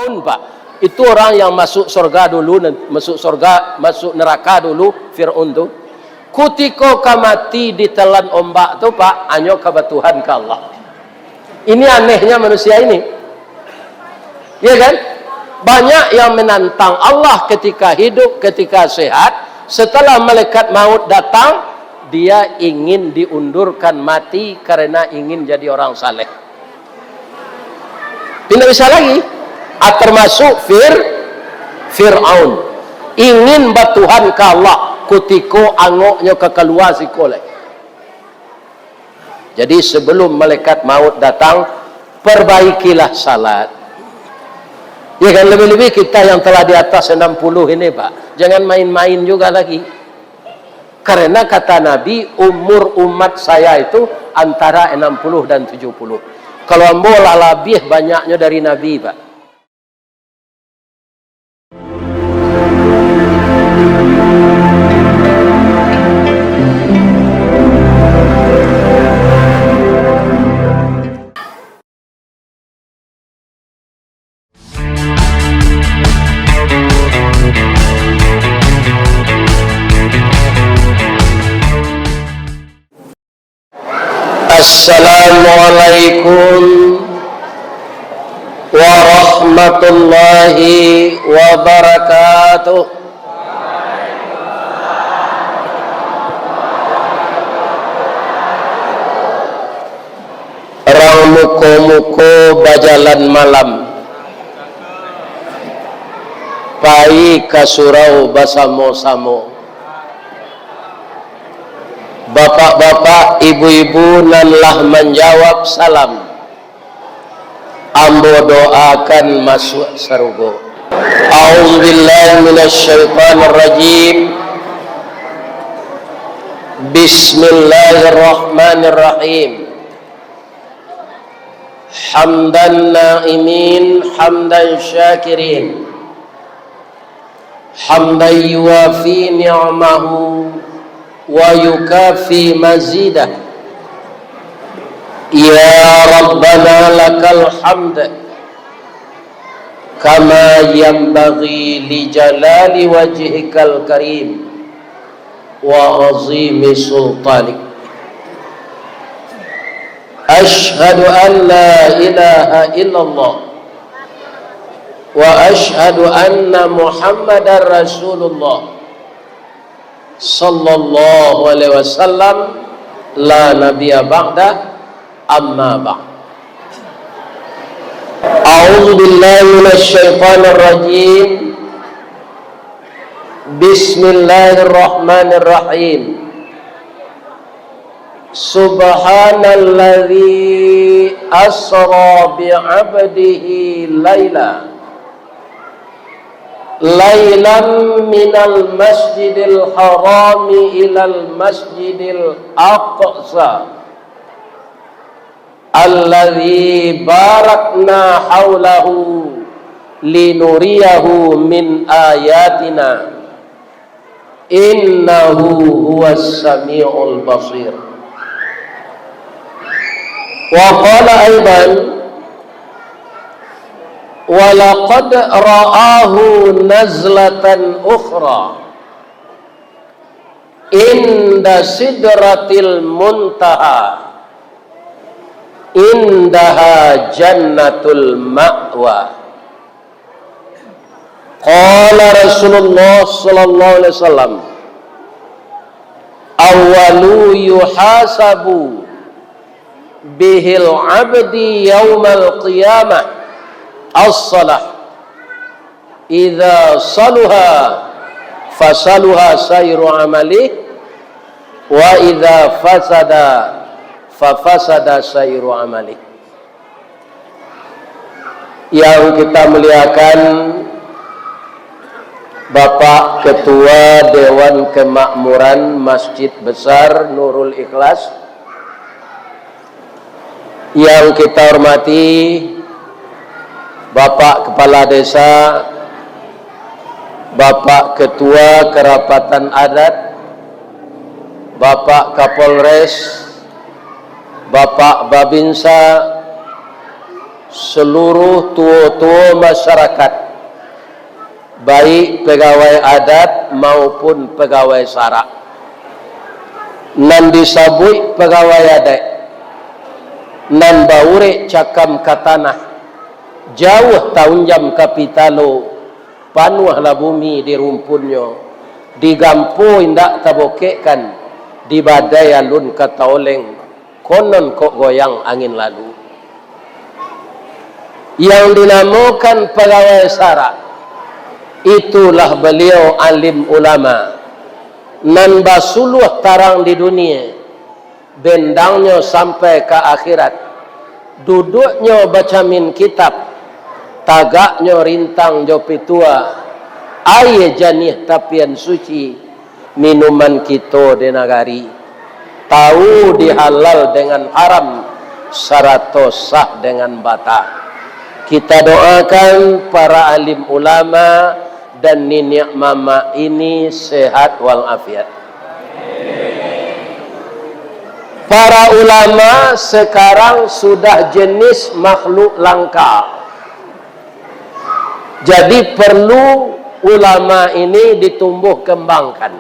Fir'aun, Pak. Itu orang yang masuk surga dulu, masuk neraka dulu, Fir'aun tu. Kutiko kamati ditelan ombak tu, Pak, hanya kebutuhan ke Allah. Ini anehnya manusia ini. Ya kan? Banyak yang menantang Allah ketika hidup, ketika sehat. Setelah malaikat maut datang, dia ingin diundurkan mati karena ingin jadi orang saleh. Tidak bisa lagi. Termasuk Fir'aun. Ingin batuhan ke Allah. Kutiko angoknya kekeluar si kolek. Jadi sebelum malaikat maut datang, perbaikilah salat. Ya kan, lebih-lebih kita yang telah di atas 60 ini, Pak. Jangan main-main juga lagi. Karena kata Nabi, umur umat saya itu antara 60 dan 70. Kalau ambolah lebih banyaknya dari Nabi, Pak. Assalamualaikum warahmatullahi wabarakatuh. Orang muko-muko bajalan malam, pai kasurau basamo-samo. Bapak-bapak, ibu-ibu nanlah menjawab salam. Ambo doakan masuk surga. A'udzubillahi minasyaitonir rajim. Bismillahirrahmanirrahim. Hamdan na'imin, hamdan syakirin. Hamdan yuwafi ni'amahu wa yukafi mazidah. Ya Rabbana lakal hamd kama yanbaghi li jalali wajhikal karim wa azimi sultanik. Ashhadu an la ilaha illallah wa ashhadu anna Muhammadar Rasulullah sallallahu alaihi wasallam, la nabiyya ba'da, amma ba'd. A'udzu billahi minasy syaithanir rajim. Bismillahirrahmanirrahim. Subhanalladzi asra bi'abdihi lailan minal masjidil harami ilal masjidil aqsa alladzi barakna haulahu linuriyahu min ayatina innahu huwas samiul basir. Wa qala aidan walaqad ra'ahu nazlatan ukhra inda sidratil muntaha indaha jannatul ma'wa. Qala Rasulullah sallallahu alaihi wasallam, awwalu yuhasabu bihil abdi yaumal qiyamah as-salah, idza saluha fasaluha sayru amali wa idza fasada fafasada sayru amali. Yang kita muliakan Bapak Ketua Dewan Kemakmuran Masjid Besar Nurul Ikhlas, yang kita hormati Bapak Kepala Desa, Bapak Ketua Kerapatan Adat, Bapak Kapolres, Bapak Babinsa, seluruh tua-tua masyarakat, baik pegawai adat maupun pegawai sara, nan disabui pegawai adat, nan baure cakam katanah, jauh tahun jam kapitalo, panuhlah bumi di rumpunnya, digampu indak tabokekkan, di badai alun kata oleng, konon kok goyang angin lalu. Yang dinamakan pegawai sara, itulah beliau alim ulama, nan basuluh tarang di dunia, bendangnya sampai ke akhirat, duduknya baca min kitab, tagaknya rintang jopi tua, aye janih tapian suci, minuman kita di nagari, tahu dihalal dengan haram, sarato sah dengan bata. Kita doakan para alim ulama dan niniak mama ini sehat walafiat. Para ulama sekarang sudah jenis makhluk langka. Jadi perlu ulama ini ditumbuh kembangkan.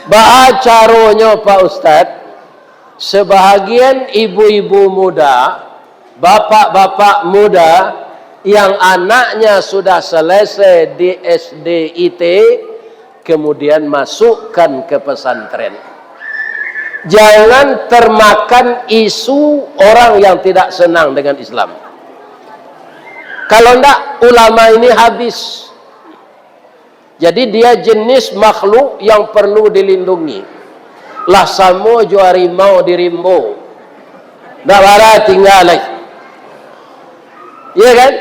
Ba'acaronya Pak Ustadz, sebahagian ibu-ibu muda, bapak-bapak muda yang anaknya sudah selesai di SDIT, kemudian masukkan ke pesantren. Jangan termakan isu orang yang tidak senang dengan Islam. Kalau tidak, ulama ini habis. Jadi dia jenis makhluk yang perlu dilindungi. Lah samo jo harimau di rimbo, ndak bara tinggal lagi. Ya kan?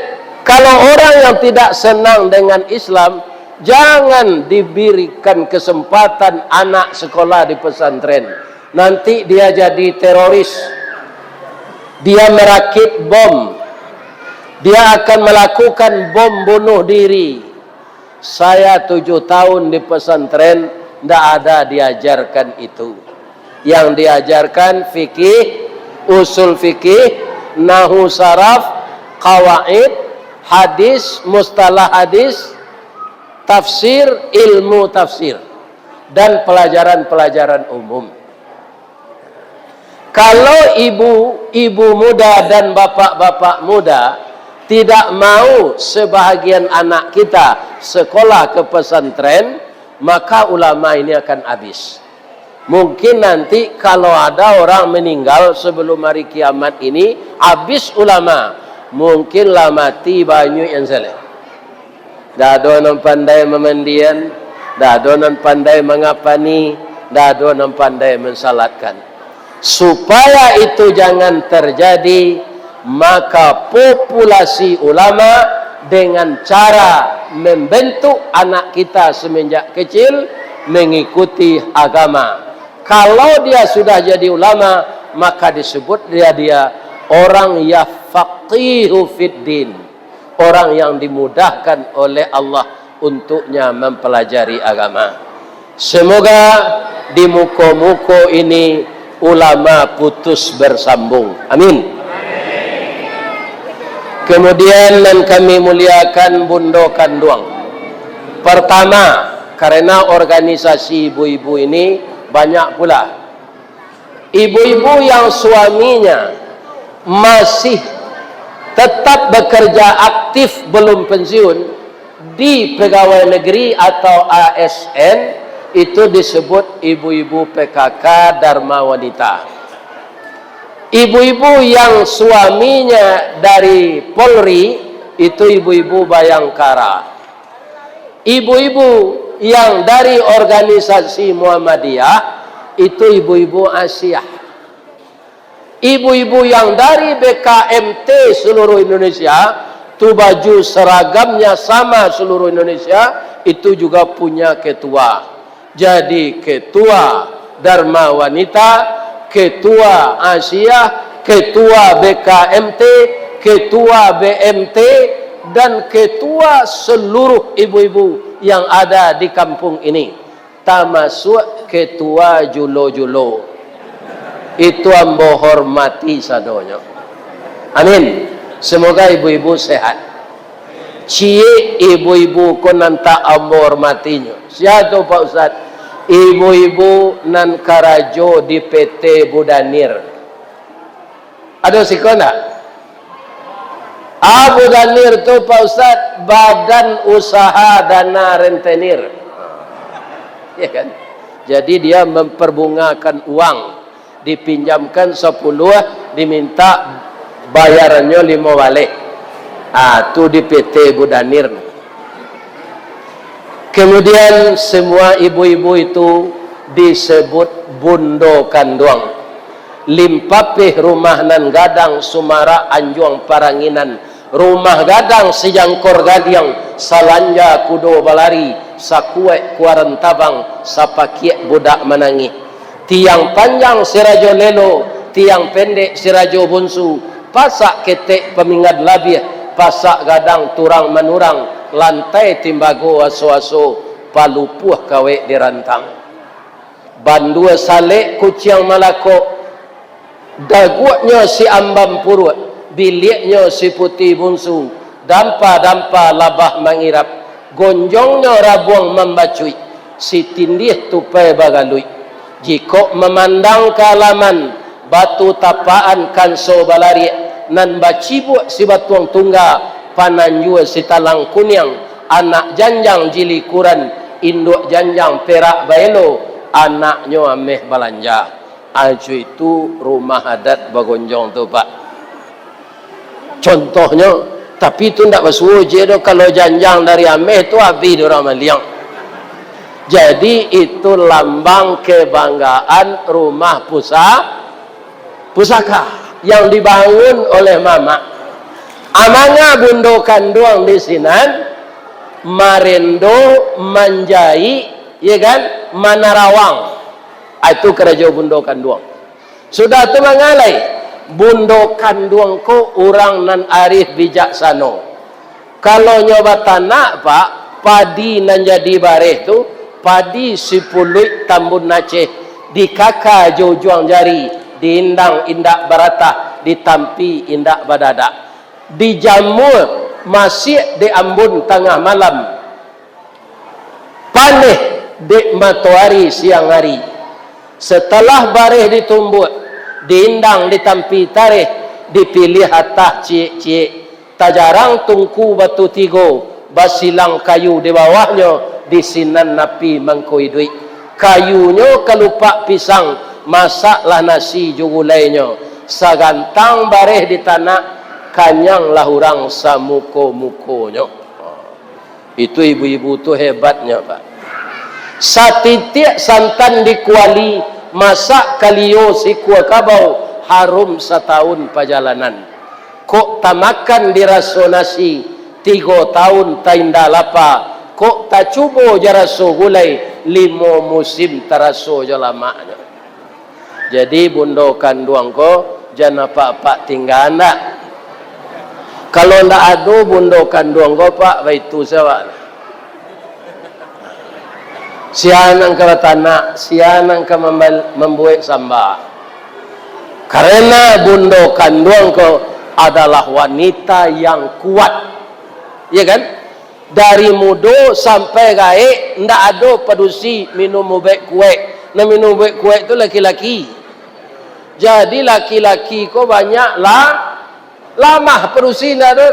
Kalau orang yang tidak senang dengan Islam, jangan diberikan kesempatan anak sekolah di pesantren. Nanti dia jadi teroris. Dia merakit bom. Dia akan melakukan bom bunuh diri. Saya 7 tahun di pesantren, tidak ada diajarkan itu. Yang diajarkan fikih, usul fikih, nahu saraf, qawaid, hadis, mustalah hadis, tafsir, ilmu tafsir, dan pelajaran-pelajaran umum. Kalau ibu muda dan bapak-bapak muda tidak mau sebahagian anak kita sekolah ke pesantren, maka ulama ini akan habis. Mungkin nanti kalau ada orang meninggal sebelum hari kiamat ini, habis ulama. Mungkinlah mati banyak yang salah. Dah ada orang pandai memandian, dah ada orang pandai mengapani, dah ada orang pandai mensalatkan. Supaya itu jangan terjadi, maka populasi ulama dengan cara membentuk anak kita semenjak kecil mengikuti agama. Kalau dia sudah jadi ulama, maka disebut dia orang yang faqihu fid din, orang yang dimudahkan oleh Allah untuknya mempelajari agama. Semoga di muka-muka ini ulama putus bersambung. Amin. Kemudian dan kami muliakan Bundo Kanduang. Pertama, karena organisasi ibu-ibu ini banyak pula ibu-ibu yang suaminya masih tetap bekerja aktif belum pensiun di pegawai negeri atau ASN, itu disebut ibu-ibu PKK Dharma Wanita. Ibu-ibu yang suaminya dari Polri, itu ibu-ibu Bayangkara. Ibu-ibu yang dari organisasi Muhammadiyah, itu ibu-ibu Asia. Ibu-ibu yang dari BKMT seluruh Indonesia, itu baju seragamnya sama seluruh Indonesia, itu juga punya ketua. Jadi ketua Dharma Wanita, ketua Asia, ketua BKMT, ketua BMT, dan ketua seluruh ibu-ibu yang ada di kampung ini, termasuk ketua julo-julo. Itu ambo hormati sadonya. Amin. Semoga ibu-ibu sehat. Cie ibu-ibu ko nanta ambo hormatinya. Siapa Pak Ustaz? Ibu-ibu nan karajo di PT Budanir. Ada sikona? Budanir tu Pak Ustaz, badan usaha dana rentenir. Ya kan? Jadi dia memperbungakan uang, dipinjamkan 10, diminta bayarannya 5 balik. Itu di PT Budanir. Kemudian semua ibu-ibu itu disebut bundo kanduang. Limpapih rumah nan gadang Sumara Anjuang Paranginan. Rumah gadang sejangkor gadiang salanja kudo balari sakuek kuaran tabang sapakiek budak menangi. Tiang panjang sirajo lelo, tiang pendek sirajo bunsu. Pasak ketek pemingat labiah, pasak gadang turang menurang, lantai timbago aso-aso, palupuh kawek dirantang. Bandua salek kuciang malako, daguaknya si ambam purut, biliknya si putih bunsu, dampa-dampa labah mangirap, gonjongnya rabuang membacui, si tindih tupai bagalui. Jika memandang ke halaman, batu tapaan kanso balari, nan bacibuk si batuang tungga, pananjua si talang kunyang, anak janjang jilikuran, induk janjang perak baelo, anaknya ameh balanja. Aju itu rumah adat Bagonjong tu Pak. Contohnya, tapi itu tidak bersuji tu kalau janjang dari ameh tu habis orang maliang. Jadi itu lambang kebanggaan rumah pusaka yang dibangun oleh mama. Amanya bundo kanduang di sinan, Marendo, Manjai, ya kan, Manarawang. Itu kerajaan bundo kanduang. Sudah tu mengalai bundo kanduang ko orang nan arif bijaksano. Kalau nyoba tanah Pak, padi nan jadi bareh tu, padi sipuluit tambun Aceh, di kaka jojuang jari, diindang indak baratah, ditampi indak badada, dijamur masih di Ambon tengah malam, paneh di matoari siang hari. Setelah bareh ditumbuk, diindang ditampi tareh, dipilih hatah cie-cie, tajarang tungku batu tigo, basilang kayu di bawahnya, disinan napi mangkoi duit. Kayunya kelupak pisang, masaklah nasi jugulainya. Sagantang bareh di tanah, kanyanglah orang samuko-mukonya. Itu ibu-ibu tu hebatnya Pak. Satitik santan di kuali, masak kalio si kuah kabau, harum setahun perjalanan. Kok tamakan diraso nasi, 3 tahun tainda lapa. Kok tak cubo jaraso gulai, 5 musim teraso jalamaknya. Jadi bundo kanduang ko, jangan apa-apa tinggal anda. Kalau ndak ada bundo kanduang ko Pak, itu sahaja. Sianang ke tanah, sianang ke membuat samba. Karena bundo kanduang ko adalah wanita yang kuat, ya kan? Dari muda sampai gae, ndak ada padusi minum ubek kue. Nah minum ubek kue itu laki-laki. Jadi laki-laki ko banyak lamah padusi ndak ada.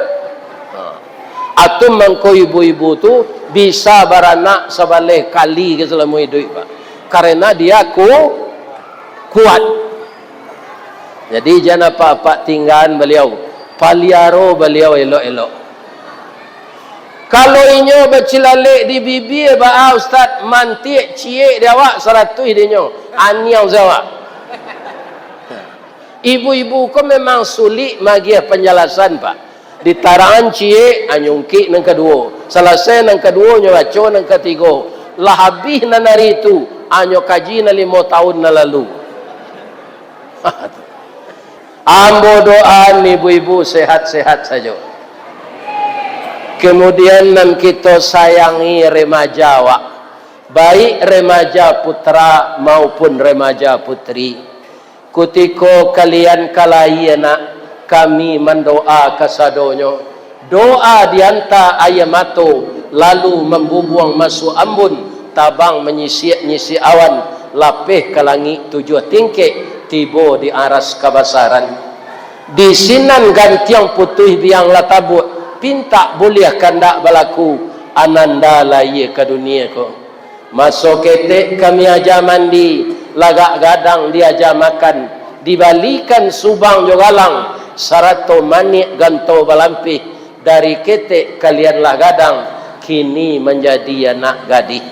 Atau mengko ibu-ibu tu bisa beranak sebalih kali ke selama hidup Pak. Karena dia kuat. Jadi jangan apa-apa tinggalan beliau. Paliaro beliau elok-elok. Kalau inyo bercilalek di bibir ba Ustaz mantik cie dia awak 100 dinyo. Anyang zawak. Ibu-ibu ko memang sulit bagi penjelasan Pak. Ditarangan cie anyungki nang kedua, selesai nang kedua nyobaco nang ketiga, lah habis nan hari itu anyo kaji na 5 tahun na lalu. Ambo doa ibu-ibu sehat-sehat saja. Kemudian nan kita sayangi remaja wak, baik remaja putra maupun remaja putri. Kutiko kalian kalai anak kami mendoa kasadonyo doa dianta ayamato lalu membubuang masuk ambun tabang menyisi awan lapih ke langit 7 tingkik tibo di aras kabasaran di sinan gantiang putih biang latabut pinta boleh kandak balaku ananda laye ke dunia ko masuk ketek kami aja mandi lagak gadang dia aja makan dibalikan subang jogalang sarato manik ganto balampih dari ketek kalianlah gadang kini menjadi anak gadis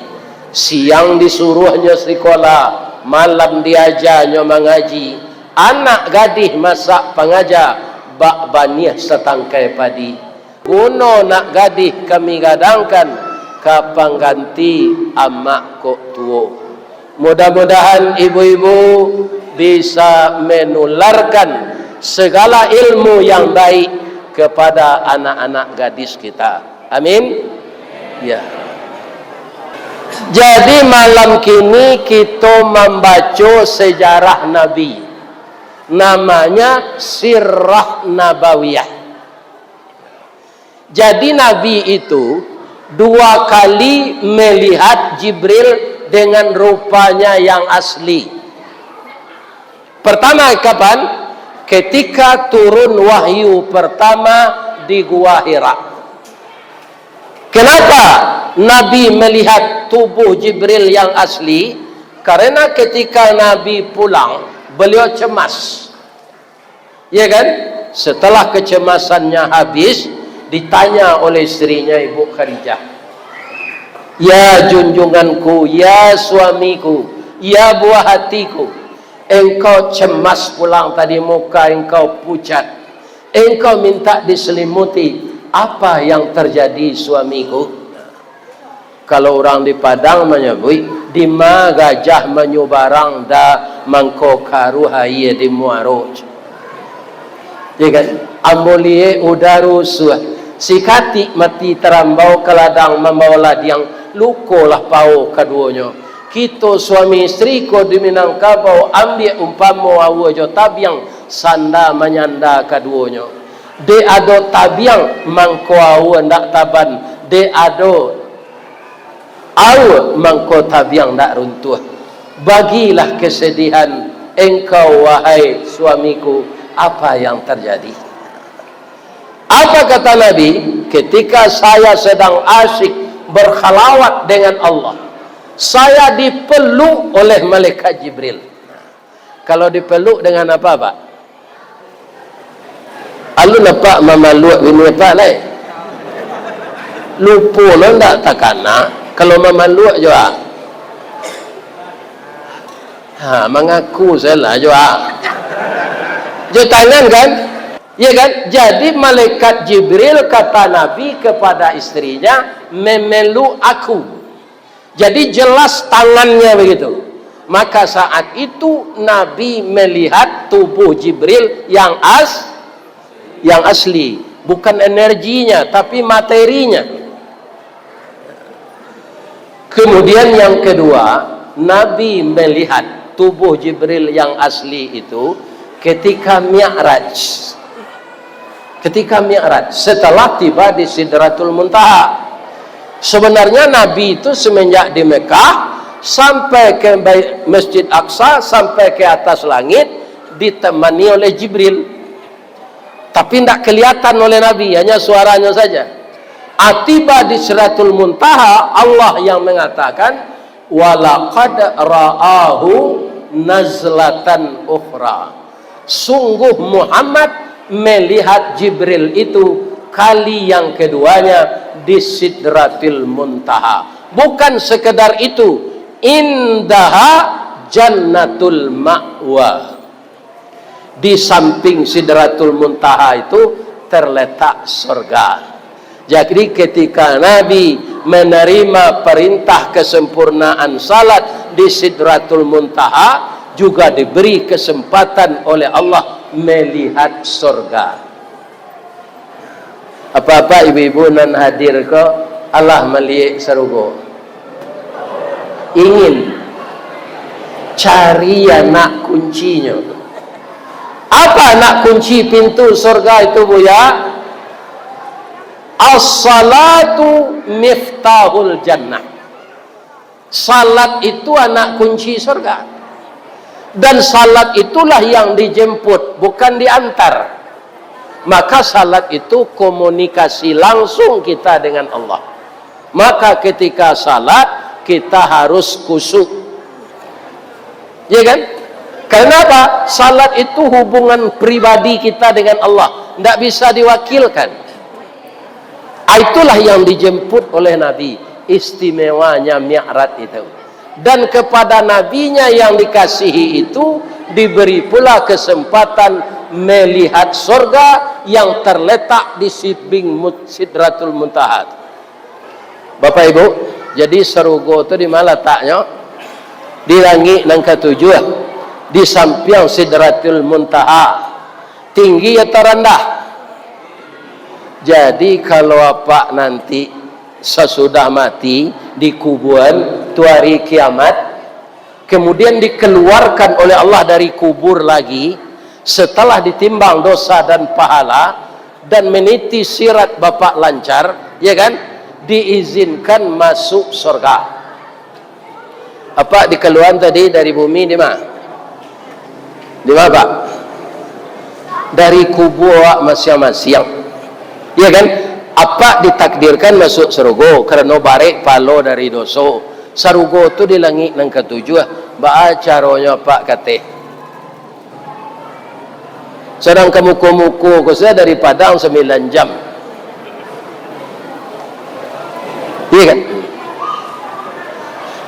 siang disuruhnya sekolah malam diajarnya mengaji anak gadis masak pengajar bak baniah setangkai padi kuno nak gadis kami gadangkan kapang ganti amak kok tuo mudah-mudahan ibu-ibu bisa menularkan segala ilmu yang baik kepada anak-anak gadis kita amin ya. Jadi malam kini kita membaca sejarah Nabi. Namanya Sirah Nabawiyah. Jadi Nabi itu 2 kali melihat Jibril dengan rupanya yang asli. Pertama kapan? Ketika turun wahyu pertama di Gua Hira. Kenapa Nabi melihat tubuh Jibril yang asli? Karena ketika Nabi pulang, beliau cemas. Ya kan? Setelah kecemasannya habis, ditanya oleh istrinya Ibu Khadijah. Ya junjunganku, ya suamiku, ya buah hatiku, engkau cemas pulang tadi muka engkau pucat. Engkau minta diselimuti. Apa yang terjadi suamiku? Kalau orang di Padang menyebut di ma gajah menyubarang da mangko karu haye di muaroj. Ya kan? Ambolie udaru suah. Sikati mati terambau ke ladang membawa ladiang lukolah pau keduanya. Kita suami istri ko di Minangkabau ambil umpama awo tabiang sanda menyanda keduanya. De ado tabiang mangko awo ndak taban, de ado awo mangko tabiang ndak runtuh. Bagilah kesedihan engkau wahai suamiku, apa yang terjadi? Apa kata Nabi? Ketika saya sedang asyik berkhalawat dengan Allah, saya dipeluk oleh malaikat Jibril. Kalau dipeluk dengan apa, Pak? Alu nampak mamaluk ini apa lah? Lupa lo ndak takana. Kalau mamaluk juga. Mengaku saya lah juga. Dia tangan kan? Ya kan? Jadi malaikat Jibril kata Nabi kepada istrinya, memeluk aku. Jadi jelas tangannya begitu. Maka saat itu Nabi melihat tubuh Jibril yang asli, bukan energinya tapi materinya. Kemudian yang kedua, Nabi melihat tubuh Jibril yang asli itu ketika Mi'raj. Ketika Mi'raj, setelah tiba di Sidratul Muntaha. Sebenarnya Nabi itu semenjak di Mekah sampai ke Masjid Aqsa, sampai ke atas langit ditemani oleh Jibril. Tapi tidak kelihatan oleh Nabi, hanya suaranya saja. Tiba di Sidratul Muntaha, Allah yang mengatakan, walaqad ra'ahu nazlatan ukhra. Sungguh Muhammad melihat Jibril itu kali yang keduanya di Sidratul Muntaha. Bukan sekedar itu, indaha jannatul ma'wa. Di samping Sidratul Muntaha itu terletak surga. Jadi ketika Nabi menerima perintah kesempurnaan salat di Sidratul Muntaha, juga diberi kesempatan oleh Allah melihat surga. Apa-apa ibu-ibu nan hadir ke Allah melihat surga. Ingin cari anak kuncinya. Apa nak kunci pintu surga itu, Buya? As-salatu miftahul jannah. Salat itu anak kunci surga. Dan salat itulah yang dijemput, bukan diantar. Maka salat itu komunikasi langsung kita dengan Allah. Maka ketika salat kita harus khusyuk. Ya kan? Kenapa? Salat itu hubungan pribadi kita dengan Allah, tidak bisa diwakilkan. Itulah yang dijemput oleh Nabi, istimewanya Mi'raj itu. Dan kepada nabinya yang dikasihi itu diberi pula kesempatan melihat surga yang terletak di Sidratul Muntaha. Bapak Ibu, jadi surga itu di mana letaknya? Di langit yang ketujuh, di samping Sidratul Muntaha. Tinggi atau rendah? Jadi kalau apa nanti sesudah mati di kuburan tu hari kiamat, kemudian dikeluarkan oleh Allah dari kubur lagi setelah ditimbang dosa dan pahala dan meniti sirat bapak lancar, ya kan, diizinkan masuk surga. Apa dikeluaran tadi dari bumi di mana? Di mana, Pak? Dari kubur masing-masing. Ya kan? Apa ditakdirkan masuk surga karena barek palo dari dosa. Surga itu di langit yang ketujuh. Ba caranya Pak kate. Sedang kemuku-muku ko saya dari Padang 9 jam. Iya kan?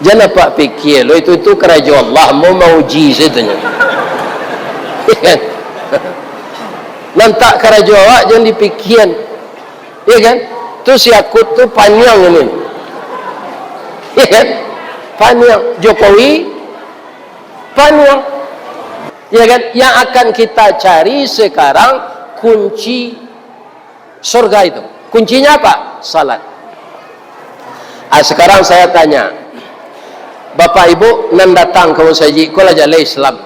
Jangan Pak pikir lo itu kerajaan Allah mau uji setanya. Iya kan? Nantak kerajaan jangan dipikir. Iya kan? Tu si akut tu panjang ini. Iya kan? Panjang. Jokowi panjang. Iya kan? Yang akan kita cari sekarang kunci surga itu. Kuncinya apa? Salat. Sekarang saya tanya, Bapak Ibu nan datang ke Musaji, kau lah jalan Islam.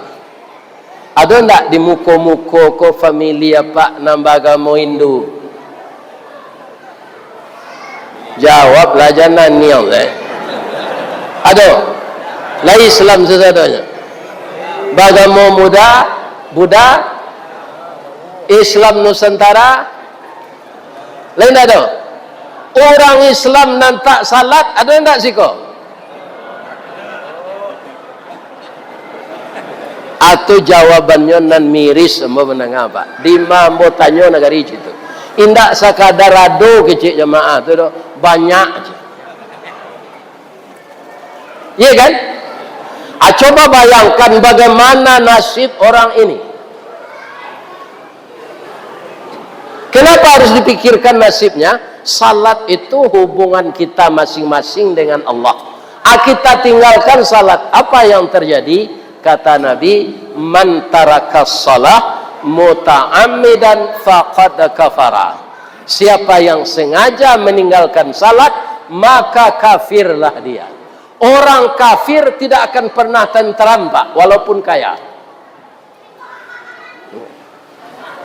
Ada ndak di muko-muko ko familia Pak nambagamo Hindu? Jawablah jangan niang ada lah Islam sesadanya bagamo muda Buddha Islam Nusantara lain ada orang Islam nantak salat ada enggak siko atau jawabannya nan miris semua menang apa di mambo tanyo negari itu indak sakadar ado kecil jemaah tu doh banyak aja. Iya kan? Coba bayangkan bagaimana nasib orang ini. Kenapa harus dipikirkan nasibnya? Salat itu hubungan kita masing-masing dengan Allah. Kita tinggalkan salat, apa yang terjadi? Kata Nabi, man tarakas salah muta'ammidan faqad kafara. Siapa yang sengaja meninggalkan salat maka kafirlah dia. Orang kafir tidak akan pernah tenteram Pak, walaupun kaya.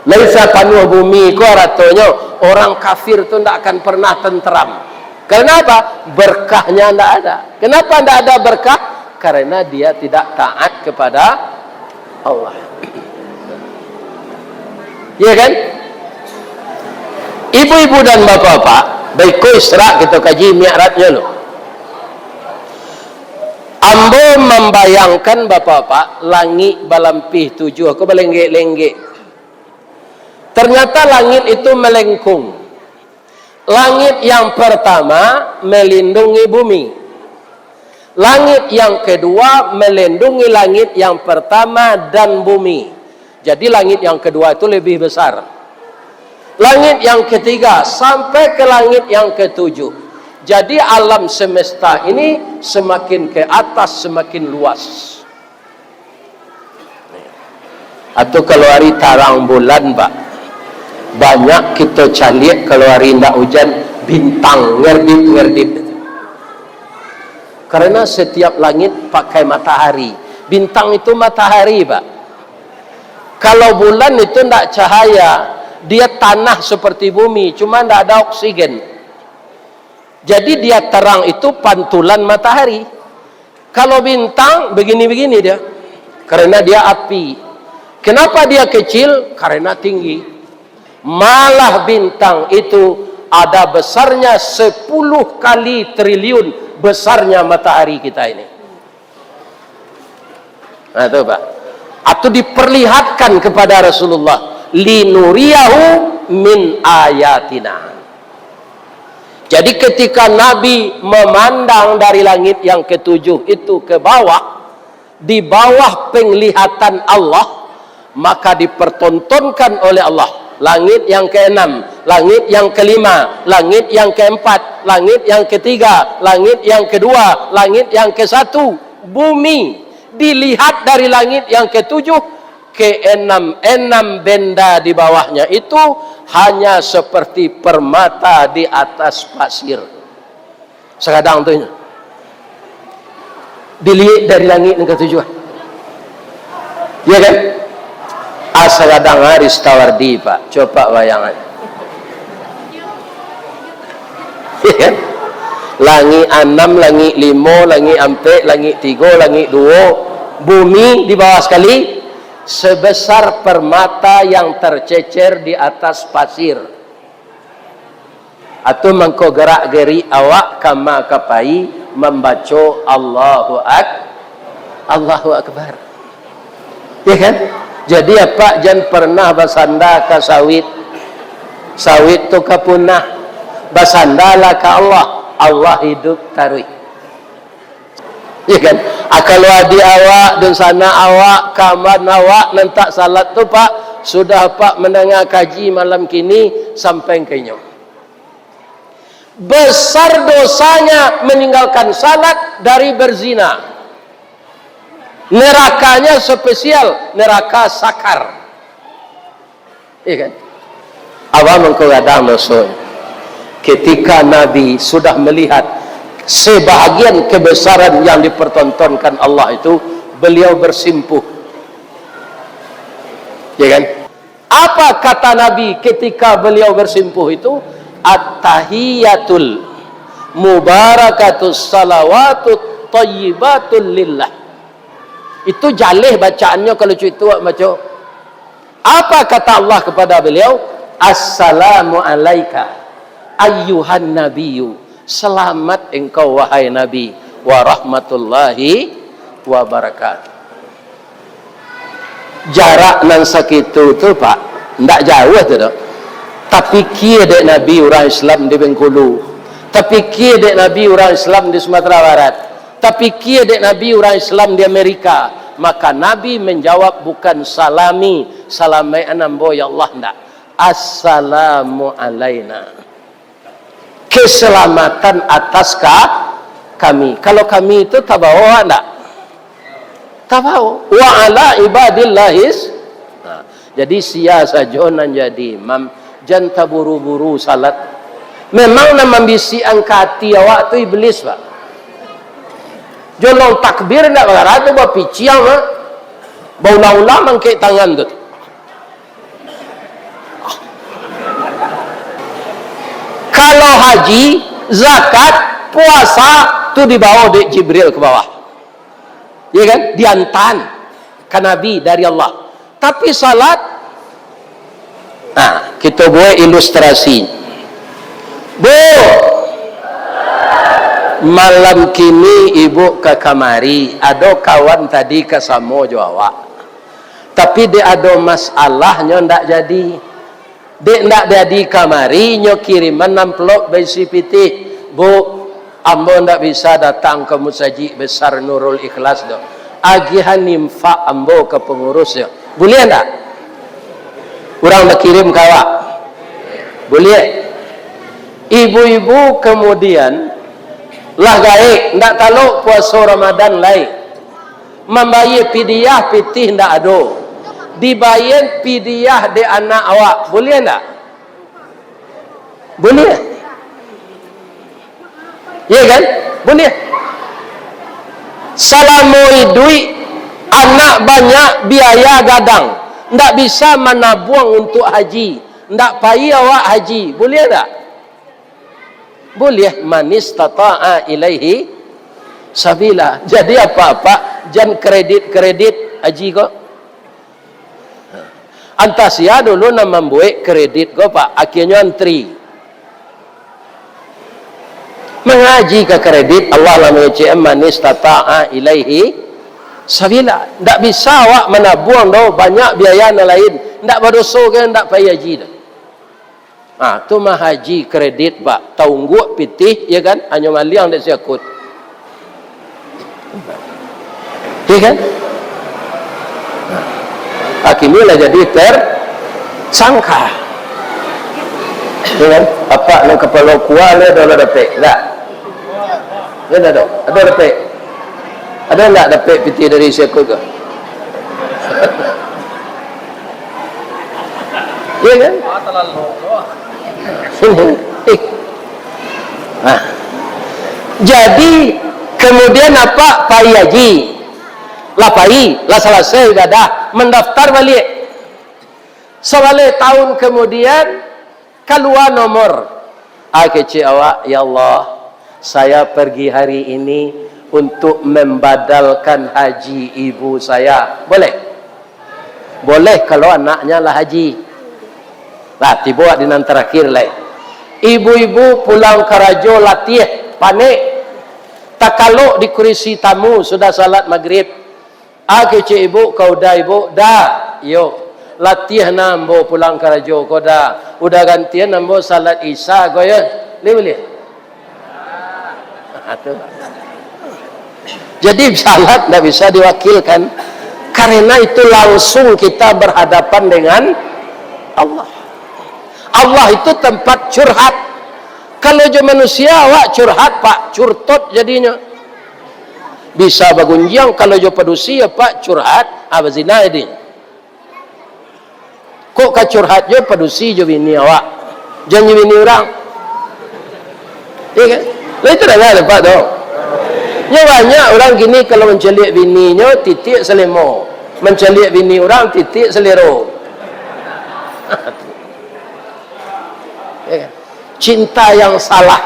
Laisa panuh bumi ko ratonya orang kafir itu tidak akan pernah tenteram. Kenapa? Berkahnya tidak ada. Kenapa tidak ada berkah? Karena dia tidak taat kepada Allah. Iya kan? Ibu-ibu dan bapak-bapak, baik ko Isra kita kaji Mi'rajnya loh. Ambo membayangkan bapak-bapak langit balampih 7 aku belenggek-lenggek. Ternyata langit itu melengkung. Langit yang pertama melindungi bumi. Langit yang kedua melindungi langit yang pertama dan bumi. Jadi langit yang kedua itu lebih besar. Langit yang ketiga sampai ke langit yang ketujuh. Jadi alam semesta ini semakin ke atas semakin luas. Atau kalau hari tarang bulan Pak, banyak kita cari kalau hari tidak hujan bintang ngerdip-ngerdip. Karena setiap langit pakai matahari. Bintang itu matahari Pak. Kalau bulan itu tidak cahaya, dia tanah seperti bumi, cuma tidak ada oksigen. Jadi dia terang itu pantulan matahari. Kalau bintang begini-begini dia, karena dia api. Kenapa dia kecil? Karena tinggi. Malah bintang itu ada besarnya 10 kali triliun besarnya matahari kita ini. Nah itu Pak. Atau diperlihatkan kepada Rasulullah, linuriyahu min ayatina. Jadi ketika Nabi memandang dari langit yang ketujuh itu ke bawah, di bawah penglihatan Allah, maka dipertontonkan oleh Allah langit yang keenam, langit yang kelima, langit yang keempat, langit yang ketiga, langit yang kedua, langit yang kesatu, bumi. Dilihat dari langit yang ketujuh ke enam benda di bawahnya itu hanya seperti permata di atas pasir. Sekadang tuh dilihat dari langit yang ketujuh, ya kan? Sekadang haris tawardi Pak, coba bayangan, ya kan? Langit 6, langit 5, langit 4, langit 3, langit 2, bumi di bawah sekali, sebesar permata yang tercecer di atas pasir. Atau mengko gerak geri awak kama kapai membaca Allahu Akbar. Ya kan? Jadi apa? Jangan pernah basanda ke sawit. Sawit tu kapunah. Basandalah ke Allah. Allah hidup tarui. Ya kan? Kalau adi awak dan sana awak kaman awak nentak salat tu Pak, sudah Pak mendengar kaji malam kini sampai kenyo. Besar dosanya meninggalkan salat dari berzina. Nerakanya spesial, neraka sakar. Ya kan? Awak mengkodam dosa. Ketika Nabi sudah melihat sebahagian kebesaran yang dipertontonkan Allah itu, beliau bersimpuh. Ya kan? Apa kata Nabi ketika beliau bersimpuh itu? At-tahiyatul mubarakatus salawatut thayyibatul lillah. Itu jalih bacaannya kalau itu baca. Apa kata Allah kepada beliau? Assalamu alaika ayyuhan nabiyyu, selamat engkau wahai nabi, wa rahmatullahi wa barakatuh. Jarak nan sakitu tu Pak, ndak jauh tu dak. Tapi kia dek nabi orang Islam di Bengkulu, tapi kia dek nabi orang Islam di Sumatera Barat, tapi kia dek nabi orang Islam di Amerika. Maka nabi menjawab bukan salami, salamai anam boy Allah, ndak. Assalamu alaina, keselamatan atas kami. Kalau kami itu tabawa enggak? Tabawa. Wa ala ibadillahis. Nah, jadi sia sajonan jadi imam, jangan buru-buru salat. Memang nama bisi angkati awak tu iblis Pak. Jolong takbir enggak berada bawa piciang mah. Baulah-ulah mangke tangan tu. Kalau haji, zakat, puasa tu dibawa di Jibril ke bawah. Ya kan? Diantan ke Nabi dari Allah. Tapi salat, nah, kita buat ilustrasi. Bu, malam kini ibu ke kamari, ada kawan tadi ke samo Jawa. Tapi dia ada masalahnya ndak jadi. Dek ndak jadi kamari nyo kiriman amplop besi piti. Bu, ambo ndak bisa datang ke musaji besar Nurul Ikhlas do. Agihan nimfa ambo ke pengurus yo. Boleh ndak? Kurang nak kirim kawak. Boleh. Ibu-ibu kemudian lah gaek ndak tahu puasa Ramadan lain. Membayar pidiah pitih ndak ada. Dibayar pidiah de anak awak, boleh tak? Boleh. Ya kan? Boleh. Salamoi duit, anak banyak biaya gadang. ndak bisa menabung untuk haji, ndak payah awak haji, boleh tak? Boleh, manis tata'a ilaihi sabila. Jadi apa-apa jangan kredit haji kok. Antasia dulu nak membuat kredit kok pak, akhirnya antri mengaji ke kredit. Allah lah mengecek manis tata'a ilaihi sabila. Tak bisa awak menabung dah banyak biaya lain, tak berdosa kan, tak payah haji dah. Tu mah haji kredit pak, taungguk pitih ya kan, hanya maliang dak siakut. Ya kan? Akhirnya jadi tersangka. Ya kan? Apa nak kepala kuah le dah dapat? Tak. Ya dah. Ada dapat. Ada enggak dapat pitih dari siakut ke? Ya kan? Jadi kemudian apa? Payaji lapai lah selesai ibadah, mendaftar balik. Sebalik tahun kemudian keluar nomor kecil awak, ya Allah saya pergi hari ini untuk membadalkan haji ibu saya. Boleh? Boleh kalau anaknya lah haji. Lah tiba di nan terakhir lah. Ibu-ibu pulang ke rajo latih panik. Tak kalau di kursi tamu sudah salat maghrib. Kecik ibu, kau dah ibu? Dah. Yo. Latih nambo pulang ke rajo kau dah. Udah gantian nambo salat isya kau ya. Boleh? Jadi salat tak bisa diwakilkan. Karena itu langsung kita berhadapan dengan Allah. Allah itu tempat curhat. Kalau je manusia awak curhat pak, curtot jadinya. Bisa bagunjang kalau je padusi pak curhat, zina ini. Kok ka curhat je padusi je bini awak. Jangan bini orang. Iya kan? Lah itu dah ada pak tu. Ya banyak orang gini kalau mencelik bininya titik selemo. Mencelik bini orang titik selero. Cinta yang salah.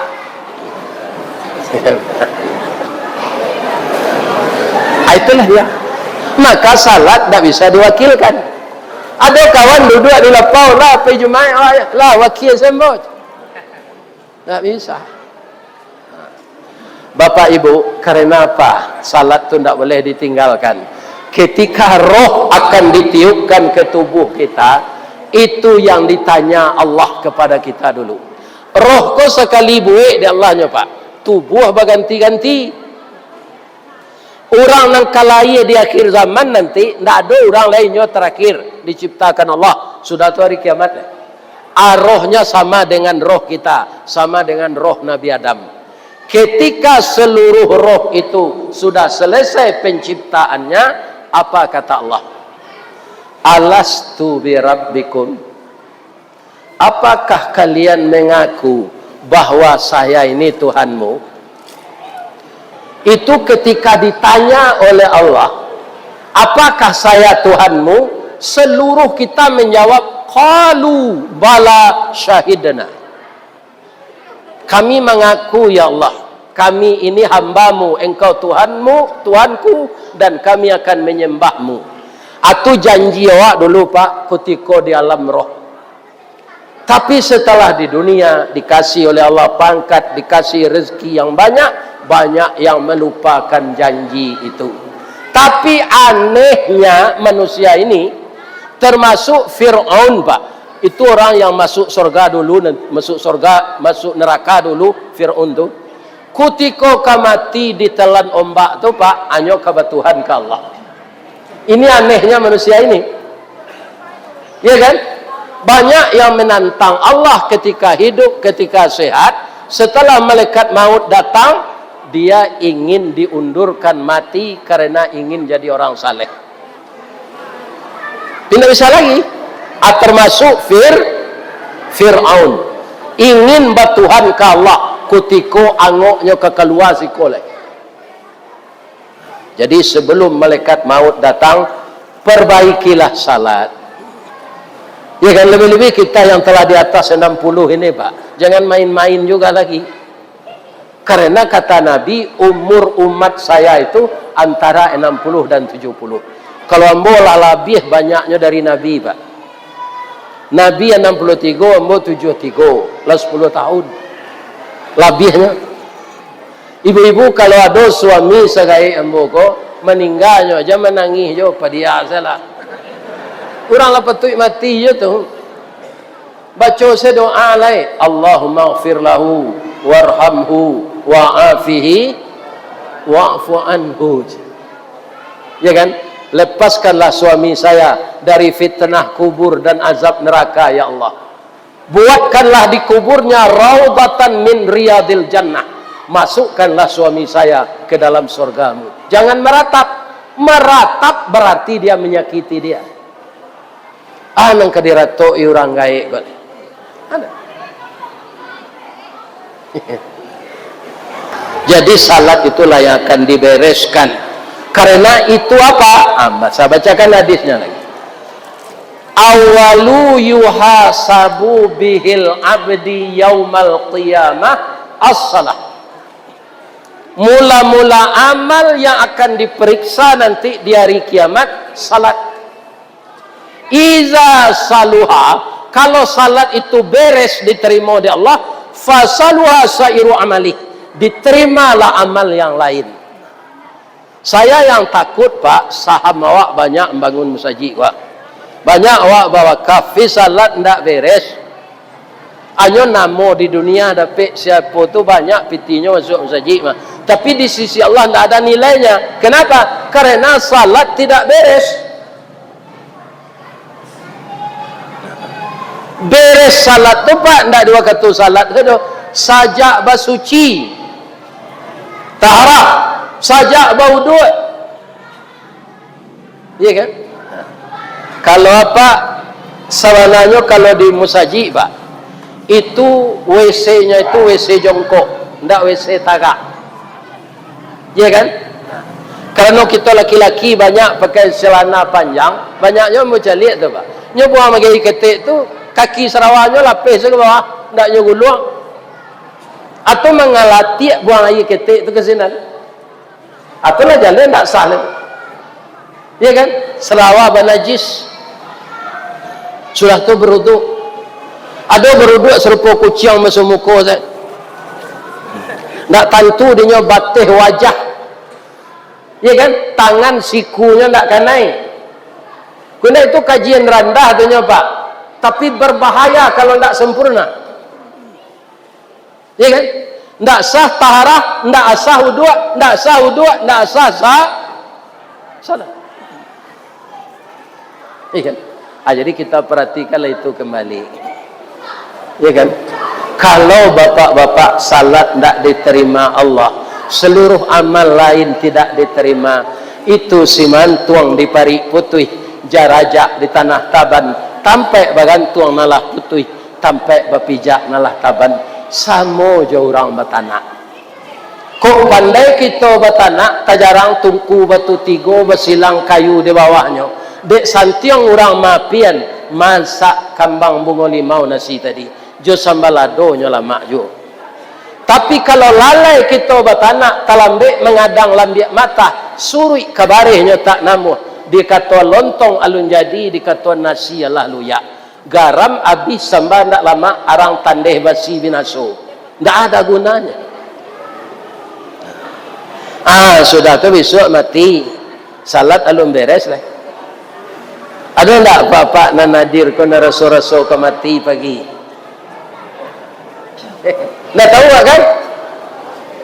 Itulah dia. Maka salat tak bisa diwakilkan. Ada kawan duduk di lapau lah pergi Jumaat lah wakil sembot. Tak bisa. Bapak Ibu, karena apa? Salat tu tak boleh ditinggalkan. Ketika roh akan ditiupkan ke tubuh kita, itu yang ditanya Allah kepada kita dulu. Roh ko sekali buik di Allahnya pak, tubuh berganti-ganti. Orang yang kalaya di akhir zaman nanti tidak ada orang lainnya terakhir diciptakan Allah. Sudah tu hari kiamat. Rohnya sama dengan roh kita, sama dengan roh Nabi Adam. Ketika seluruh roh itu sudah selesai penciptaannya, apa kata Allah? Alastu bi rabbikum? Apakah kalian mengaku bahwa saya ini Tuhanmu? Itu ketika ditanya oleh Allah, apakah saya Tuhanmu? Seluruh kita menjawab, qalu bala syahidna. Kami mengaku ya Allah, kami ini hambamu, engkau Tuhanmu, Tuhanku, dan kami akan menyembahmu. Itu janji awak dulu pak, ketika di alam roh. Tapi setelah di dunia dikasih oleh Allah pangkat, dikasih rezeki yang banyak, banyak yang melupakan janji itu. Tapi anehnya manusia ini, termasuk Fir'aun pak, itu orang yang masuk surga dulu, masuk neraka dulu, Fir'aun tu. Ketika mati ditelan ombak tu pak, hanya kebatuhan ke Allah. Ini anehnya manusia ini, ya kan? Banyak yang menantang Allah ketika hidup, ketika sehat. Setelah malaikat maut datang, dia ingin diundurkan mati karena ingin jadi orang saleh. Tidak bisa lagi. Termasuk Fir'aun ingin batuhan ke Allah ketika angoknya kekeluar si kolek. Jadi sebelum malaikat maut datang, perbaikilah salat, Ya kan, lebih-lebih kita yang telah di atas 60 ini Pak, jangan main-main juga lagi. Karena kata Nabi, umur umat saya itu antara 60 dan 70. Kalau ambo lah lebih banyaknya dari Nabi Pak. Nabi 63, ambo 73, lah 10 tahun. Lebihnya. Ibu-ibu kalau ada suami segai ambo ko, meninggalnya aja menangis jo padia salah. Orang lah patut mati je tu. Baca saya doa lain. Allahumma ighfir lahu warhamhu wa'afihi wa'fu anhu. Ya kan? Lepaskanlah suami saya dari fitnah kubur dan azab neraka ya Allah. Buatkanlah di kuburnya raudatan min riyadil jannah. Masukkanlah suami saya ke dalam surgamu. Jangan meratap. Meratap berarti dia menyakiti dia. Nang kadirato orang gaik kok. Ada. Jadi salat itulah yang akan dibereskan. Karena itu apa? Saya bacakan hadisnya lagi. Awalu yuhasabu bihil abdi yaumal qiyamah as-salah. Mula-mula amal yang akan diperiksa nanti di hari kiamat salat. Iza saluha, kalau salat itu beres diterima oleh Allah, fasaluha sairu amali, diterimalah amal yang lain. Saya yang takut Pak, saham awak banyak membangun masjid Pak. Banyak awak bawa kafe salat ndak beres. Anyo namo di dunia dapat siapa tu banyak pitinya masuk masjid mah. Tapi di sisi Allah ndak ada nilainya. Kenapa? Karena salat tidak beres. Beres salat tu Pak, ndak dua kata salat tu sajak basuci. Taharah, sajak baudu. Iya kan? Kalau apa? Sebenarnya kalau di musajid Pak, itu WC-nya itu WC jongkok, ndak WC tagak. Iya kan? Karena kita laki-laki banyak pakai celana panjang, banyaknya macam lihat tu Pak. Nyoba bagi ketik tu kaki serawanya lapis ke bawah, ndak nyuguluang. Atau mengalati buang air ketik tu ke sini. Atau lah jalan ndak sah lagi. Ya kan? Serawa banajis. Sudah tu beruduk. Ada beruduk serupa kucing masuk muka saya. Ndak tentu dia batih wajah. Ya kan? Tangan sikunya ndak kanai. Kena itu kajian rendah tu Pak. Tapi berbahaya kalau tidak sempurna. Ya kan? Tidak sah taharah, tidak sah wudu, tidak sah wudu, tidak sah salat. Ya kan? Jadi kita perhatikanlah itu kembali. Ya kan? Kalau bapak-bapak salat tidak diterima Allah, seluruh amal lain tidak diterima. Itu siman tuang di parik putih, jarajak di tanah taban, tampai bagantuang nalah putih, tampai bapijak nalah taban, samo je orang batanak. Kok pandai kita batanak, tajarang tungku batu tigo besilang kayu di bawahnya. Dek santiang orang mapian masak kambang bunga limau nasi tadi. Jo sambalado nyola mak jo. Tapi kalau lalai kita batanak talambek mengadang lambiak mata, suri kabarihnya tak namuh. Dikata lontong alun jadi, dikata nasi Allah luya. Garam habis sambal ndak lama, arang tandeh basi binaso. Ndak ada gunanya. Sudah tu besok mati. Salat alun beres lah. Ada ndak bapak nanadir ko na raso-raso ke mati pagi? Ndak tahu kan?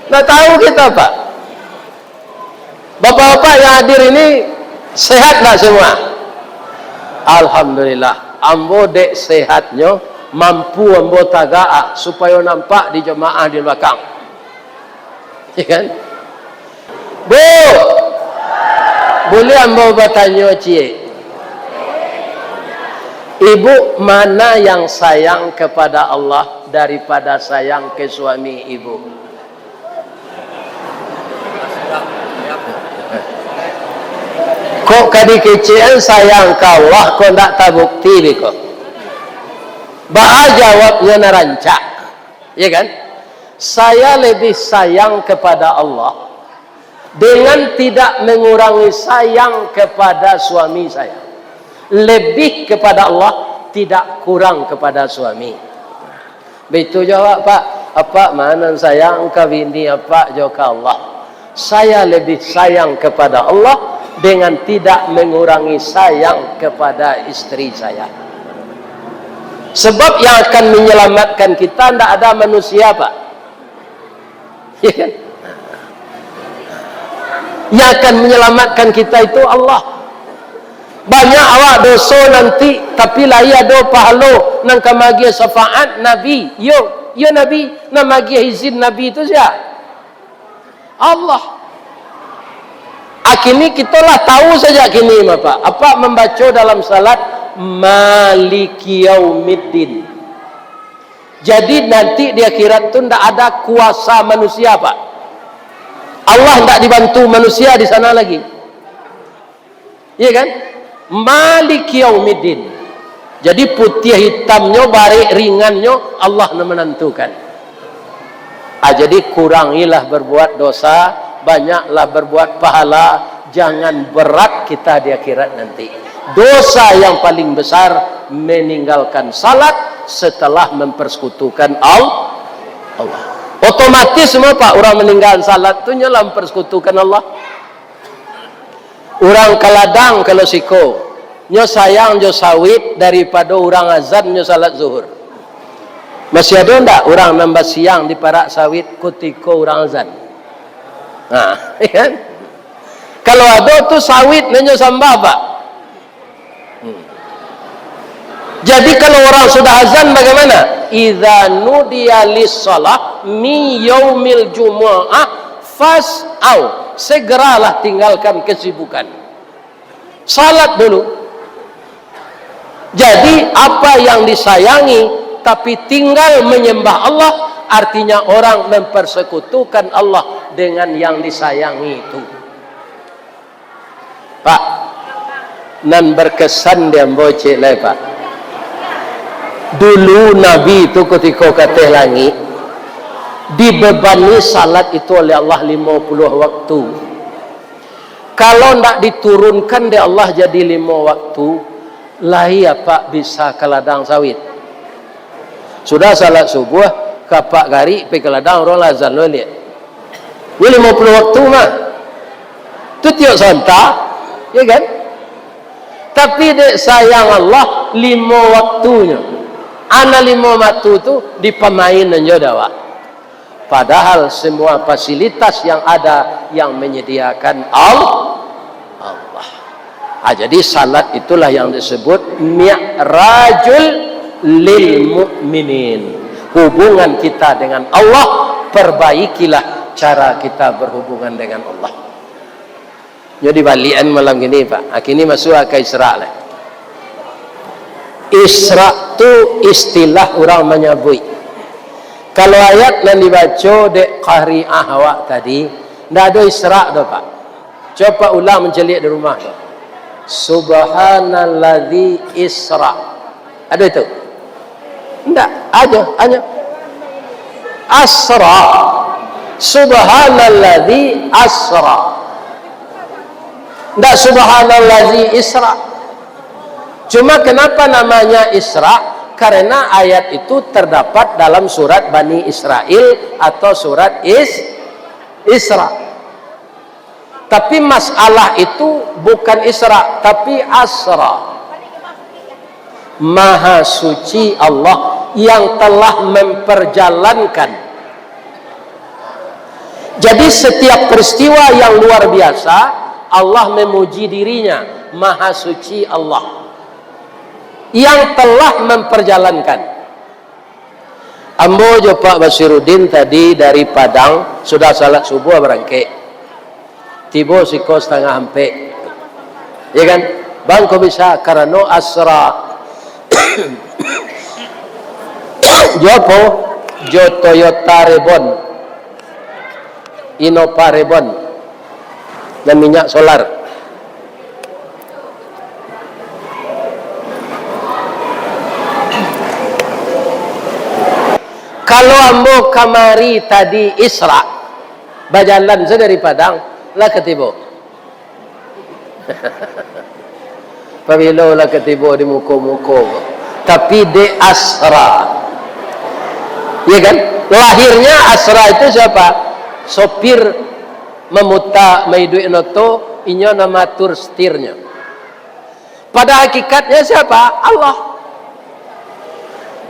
Ndak tahu kita Pak. Bapak-bapak yang hadir ini sehat tak semua? Alhamdulillah. Ambo dek sehatnya, mampu ambo tagaak supaya nampak di jemaah di belakang. Ya kan? Bu, boleh ambo bertanya cik? Ibu mana yang sayang kepada Allah daripada sayang ke suami ibu? Kok kadi kecian sayang ke Allah kok tak terbukti kok? jawabnya narancak, ya kan? Saya lebih sayang kepada Allah dengan tidak mengurangi sayang kepada suami saya. Lebih kepada Allah, tidak kurang kepada suami. Begitu jawab Pak. Apa mana sayang ke bini apa juga Allah. Saya lebih sayang kepada Allah dengan tidak mengurangi sayang kepada istri saya. Sebab yang akan menyelamatkan kita tidak ada manusia Pak. Ya kan? Yang akan menyelamatkan kita itu Allah. Banyak awak dosa nanti tapi lai ada pahala nang kamagi syafaat Nabi. Yo Nabi, namagi izin Nabi itu siapa? Allah. Kini kita lah tahu saja kini Bapak. Apa membaca dalam salat Maliki Yaumiddin. Jadi nanti di akhirat itu tidak ada kuasa manusia Pak. Allah tidak dibantu manusia di sana lagi. Iya kan? Maliki Yaumiddin. Jadi putih hitamnya, barik ringannya Allah menentukan. Jadi kurangilah berbuat dosa, banyaklah berbuat pahala, jangan berat kita di akhirat nanti. Dosa yang paling besar meninggalkan salat setelah mempersekutukan Allah. Otomatis semua Pak, orang meninggalkan salat itu nyelam mempersekutukan Allah. Orang kaladang kalau siko nyo sayang nyo sawit daripada orang azan nyo salat zuhur. Masih ada ndak orang nambah siang di parak sawit ketika orang azan? Nah, kan? Kalau ada tu sawit nyo sambah Pak. Jadi kalau orang sudah azan bagaimana? Idza nudiya lis-shalah min yaumil jumu'ah fas'au. Segeralah tinggalkan kesibukan. Salat dulu. Jadi apa yang disayangi tapi tinggal menyembah Allah, artinya orang mempersekutukan Allah dengan yang disayangi itu. Pak, nan berkesan dia bocek lah Pak. Dulu Nabi itu ketika kata langit dibebani salat itu oleh Allah 50 waktu. Kalau tidak diturunkan oleh Allah jadi 5 waktu, lahi apa bisa ke ladang sawit. Sudah salat subuh kapak gari pergi ke ladang orang lazan lo lihat. Ini 50 waktu mah. Itu tiap sontak, ya kan? Tapi dek sayang Allah 5 waktunya. Ana 5 waktu itu di pemainan jodoh. Padahal semua fasilitas yang ada yang menyediakan Allah. Jadi salat itulah yang disebut mi'rajul lil mu'minin. Hubungan kita dengan Allah, perbaikilah cara kita berhubungan dengan Allah. Jadi balian malam gini Pak. Kini masuk ke Isra lah. Isra tu istilah orang menyebut. Kalau ayat yang dibaca dek qari'ah awak tadi, tidak ada Isra dah Pak. Coba ulang mencelik di rumah tu. Subhanalladzi Isra. Ada itu? Tidak, hanya Asra. Subhanalladzi Asra. Tidak Subhanalladzi Isra. Cuma kenapa namanya Isra? Karena ayat itu terdapat dalam surat Bani Israel atau surat Isra. Tapi masalah itu bukan Isra, tapi Asra. Maha suci Allah yang telah memperjalankan. Jadi setiap peristiwa yang luar biasa, Allah memuji dirinya. Maha suci Allah yang telah memperjalankan. Ambo jo Pak Basiruddin tadi dari Padang sudah salat subuh berangkat. Tiba siko setengah hampe, ya kan? Bang kau bisa karena Asra. Jopo, Jo Toyota Rebon, Innova Rebon, dan minyak solar. Kalau ambo kamari tadi Isra, bajalan saya dari Padang, lah ketibo. Pabilo lah ketibo di muko-muko. Tapi di Asra. Ya kan? Lahirnya Asra itu siapa? Sopir memuta maiduin noto, inyo nama tur setirnya. Pada hakikatnya siapa? Allah.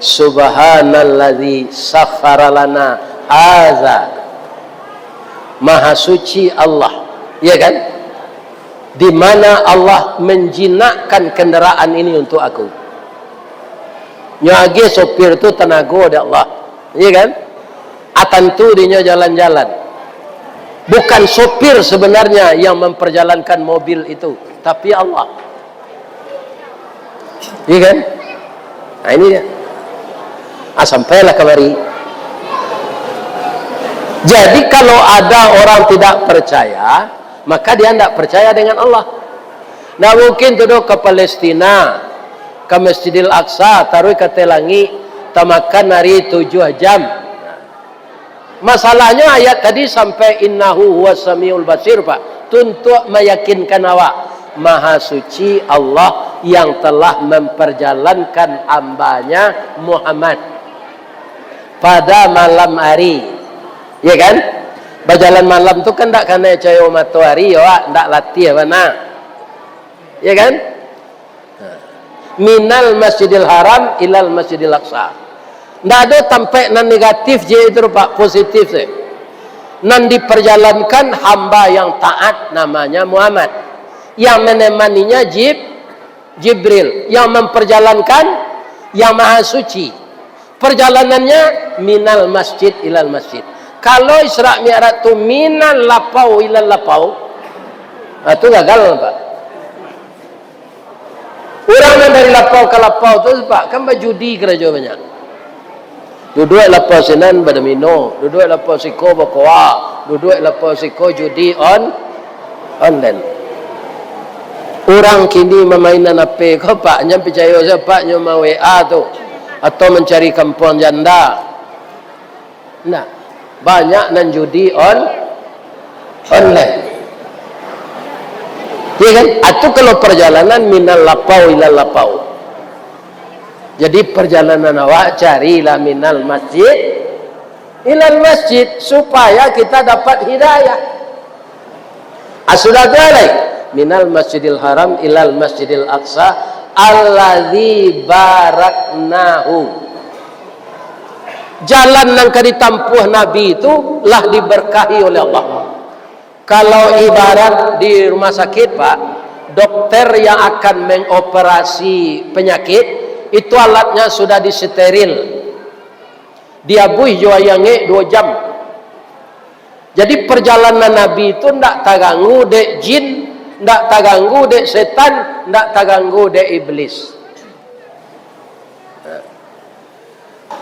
Subhanalladzi sakhkhara lana hadza. Maha suci Allah, ya kan? Di mana Allah menjinakkan kendaraan ini untuk aku. Nyage sopir itu tenaga dari Allah, ya kan? Atantu dinya jalan-jalan. Bukan sopir sebenarnya yang memperjalankan mobil itu, tapi Allah. Ya kan? Nah ini dia. Sampailah kemari. Jadi kalau ada orang tidak percaya, maka dia tidak percaya dengan Allah. Nah mungkin duduk ke Palestina, ke Masjidil Aqsa, taruh ke Telangi, tamakan hari 7 jam. Masalahnya ayat tadi sampai innahu huwas samiul basir, Pak. Untuk meyakinkan awak, Maha suci Allah yang telah memperjalankan hambanya Muhammad pada malam hari, ya kan? Berjalan malam tu kan tak kena cahaya matahari, ya, tak latih mana, ya kan? Minal Masjidil Haram ilal Masjidil Aqsa. Tak ada tampak nan negatif je itu, Pak, positif je. Nan diperjalankan hamba yang taat namanya Muhammad, yang menemaninya Jibril, yang memperjalankan yang maha suci. Perjalanannya minal masjid ilal masjid. Kalau Isra Mi'raj itu minal lapau ilal lapau, itu gagal, Pak. Orang yang dari lapau ke lapau itu, Pak, kan berjudi kerja banyak. Duduk lapau sinan badamino, duduk lapau siko bakoa, duduk lapau siko judi online. Orang kini memainan apa? Kau Pak, nyam percaya siapa nyam WA tu, atau mencari kampung janda. Nah, banyak nan judi online. Ya kan? Atau kalau perjalanan minal lapau ilal lapau. Jadi perjalanan awak carilah minal masjid ilal masjid supaya kita dapat hidayah. Sudah balik minal masjidil haram ilal masjidil aqsa alladzi baraknahu. Jalan yang ditampuh Nabi itu lah diberkahi oleh Allah. Kalau ibarat di rumah sakit, Pak, dokter yang akan mengoperasi penyakit itu alatnya sudah disteril. Dia buih joayange 2 jam. Jadi perjalanan Nabi itu tidak terganggu dek jin, tidak terganggu dek setan, tidak terganggu dek iblis.